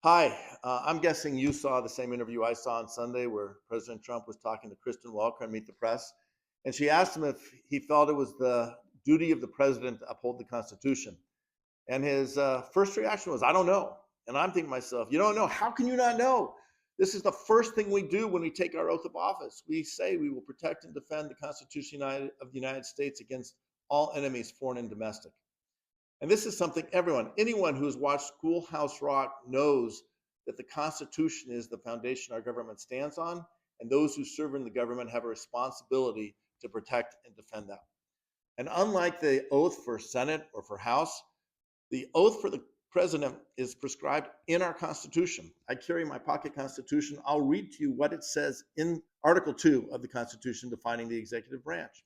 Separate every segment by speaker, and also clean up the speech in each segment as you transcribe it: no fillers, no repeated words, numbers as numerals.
Speaker 1: Hi, I'm guessing you saw the same interview I saw on Sunday where President Trump was talking to Kristen Welker on Meet the Press. And she asked him if he felt it was the duty of the president to uphold the Constitution. And his first reaction was, I don't know. And I'm thinking to myself, you don't know? How can you not know? This is the first thing we do when we take our oath of office. We say we will protect and defend the Constitution of the United States against all enemies, foreign and domestic. And this is something anyone who's watched Schoolhouse Rock knows that the Constitution is the foundation our government stands on, and those who serve in the government have a responsibility to protect and defend that. And unlike the oath for Senate or for House, the oath for the president is prescribed in our Constitution. I carry my pocket Constitution. I'll read to you what it says in Article 2 of the Constitution defining the executive branch.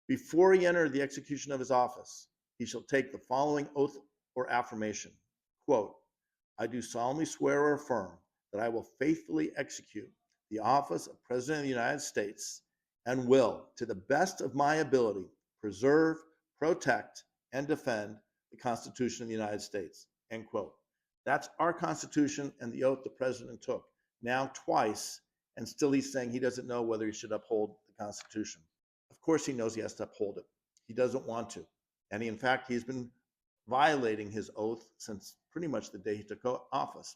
Speaker 1: Before he enter the execution of his office, he shall take the following oath or affirmation. Quote, I do solemnly swear or affirm that I will faithfully execute the office of President of the United States and will, to the best of my ability, preserve, protect, and defend the Constitution of the United States. End quote. That's our Constitution and the oath the president took. Now twice, and still he's saying he doesn't know whether he should uphold the Constitution. Of course, he knows he has to uphold it. He doesn't want to. And in fact, he's been violating his oath since pretty much the day he took office.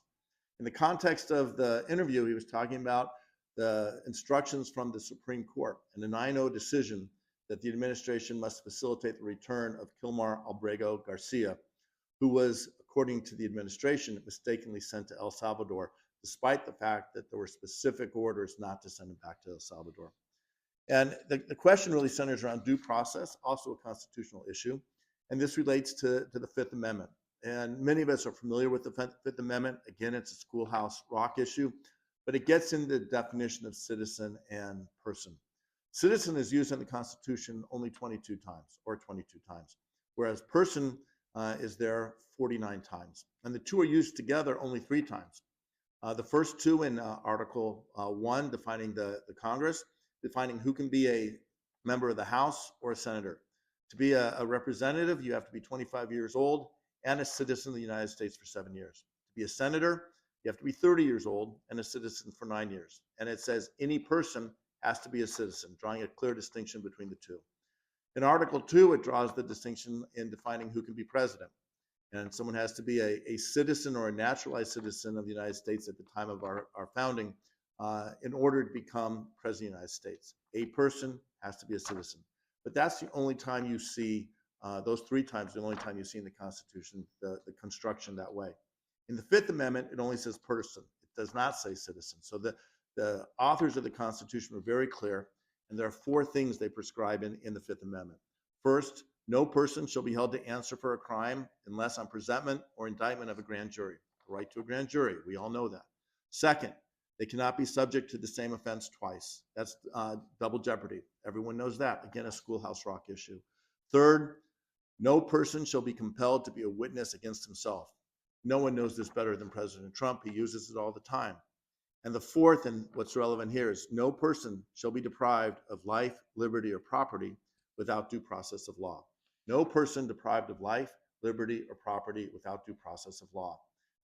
Speaker 1: In the context of the interview, he was talking about the instructions from the Supreme Court and the 9-0 decision that the administration must facilitate the return of Kilmar Albrego Garcia, who was, according to the administration, mistakenly sent to El Salvador, despite the fact that there were specific orders not to send him back to El Salvador. And the question really centers around due process, also a constitutional issue. And this relates to the Fifth Amendment. And many of us are familiar with the Fifth Amendment. Again, it's a Schoolhouse Rock issue, but it gets into the definition of citizen and person. Citizen is used in the Constitution only 22 times, whereas person is there 49 times. And the two are used together only 3 times. The first two in Article 1, defining the Congress, defining who can be a member of the House or a senator. To be a representative, you have to be 25 years old and a citizen of the United States for 7 years. To be a senator, you have to be 30 years old and a citizen for 9 years. And it says any person has to be a citizen, drawing a clear distinction between the two. In Article 2, it draws the distinction in defining who can be president. And someone has to be a citizen or a naturalized citizen of the United States at the time of our founding in order to become president of the United States. A person has to be a citizen. But that's the only time you see, those 3 times, the only time you see in the Constitution, the construction that way. In the Fifth Amendment, it only says person. It does not say citizen. So the authors of the Constitution were very clear, and there are 4 things they prescribe in the Fifth Amendment. First, no person shall be held to answer for a crime unless on presentment or indictment of a grand jury. The right to a grand jury, we all know that. Second, they cannot be subject to the same offense twice. That's double jeopardy. Everyone knows that. Again, a Schoolhouse Rock issue. Third, no person shall be compelled to be a witness against himself. No one knows this better than President Trump. He uses it all the time. And the fourth, and what's relevant here, is no person shall be deprived of life, liberty, or property without due process of law. No person deprived of life, liberty, or property without due process of law.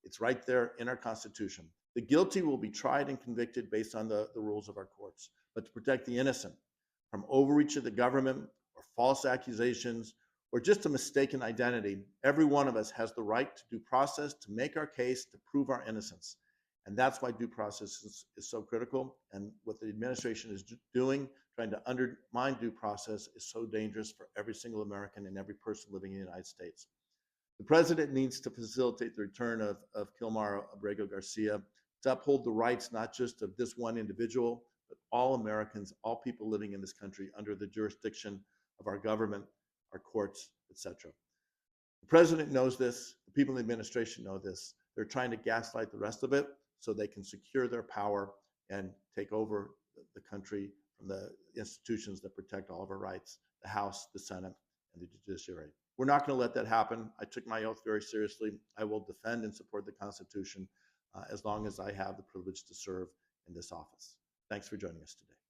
Speaker 1: It's right there in our Constitution. The guilty will be tried and convicted based on the rules of our courts. But to protect the innocent from overreach of the government or false accusations or just a mistaken identity, every one of us has the right to due process to make our case, to prove our innocence. And that's why due process is so critical. And what the administration is doing, trying to undermine due process, is so dangerous for every single American and every person living in the United States. The president needs to facilitate the return of Kilmar Abrego Garcia, to uphold the rights not just of this one individual, but all Americans, all people living in this country under the jurisdiction of our government, our courts, etc. The president knows this. The people in the administration know this. They're trying to gaslight the rest of it so they can secure their power and take over the country from the institutions that protect all of our rights, the House, the Senate, and the judiciary. We're not going to let that happen. I took my oath very seriously. I will defend and support the Constitution as long as I have the privilege to serve in this office. Thanks for joining us today.